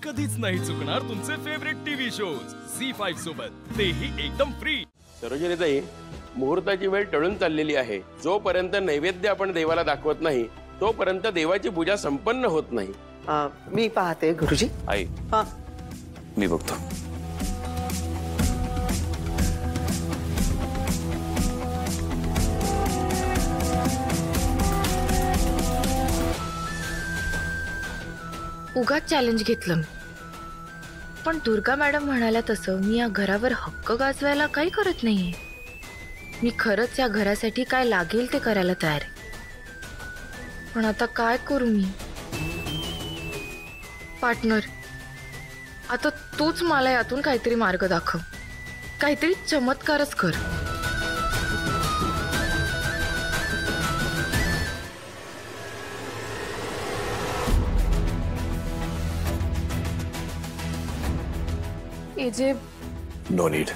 कधीच नाही चुकणार तुमचे फेवरेट टीव्ही शोज झी5 सोबत, तेही एकदम फ्री। सरोजिनीताई, मुहूर्ताची वेळ टळून चाललेली आहे। जोपर्यंत नैवेद्य आपण देवाला दाखवत नाही तोपर्यंत देवाची पूजा संपन्न होत नाही। मी पाहते गुरुजी। आई, हां, मी बघतो। उगाच चॅलेंज घेतलं मी, पण दुर्गा मॅडम म्हणाल्या तसं मी या घरावर हक्क गाजवायला काही करत नाहीये। मी खरंच या घरासाठी काय लागेल ते करायला तयार आहे, पण आता काय करू मी? पार्टनर, आता तूच मला यातून काहीतरी मार्ग दाखव, काहीतरी चमत्कारच कर। एजे, नो नीड।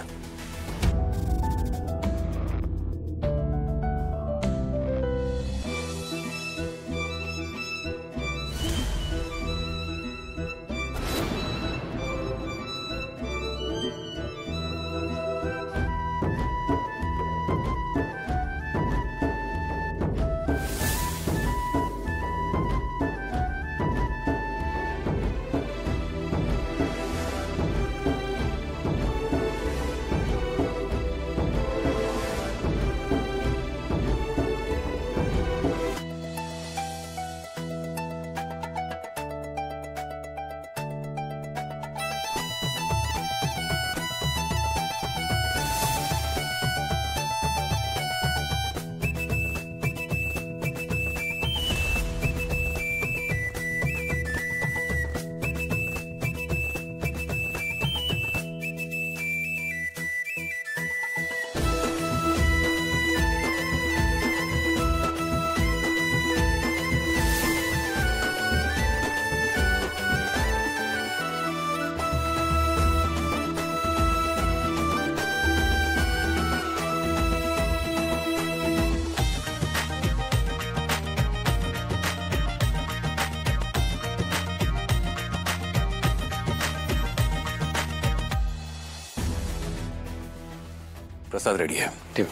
प्रसाद रेडी है। ठेव।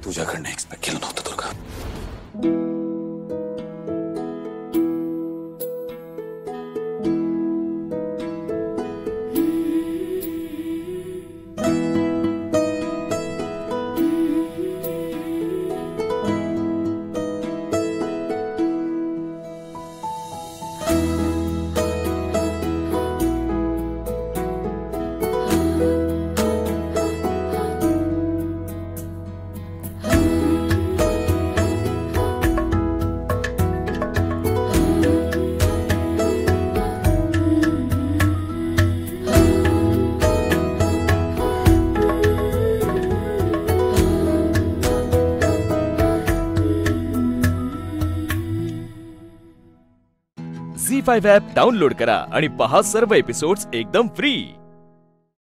तुझ्याकडनं एक्सपेक्ट केलं नव्हतं दुर्गा। झी5 ॲप डाउनलोड करा आणि पहा सर्व एपिसोड्स एकदम फ्री।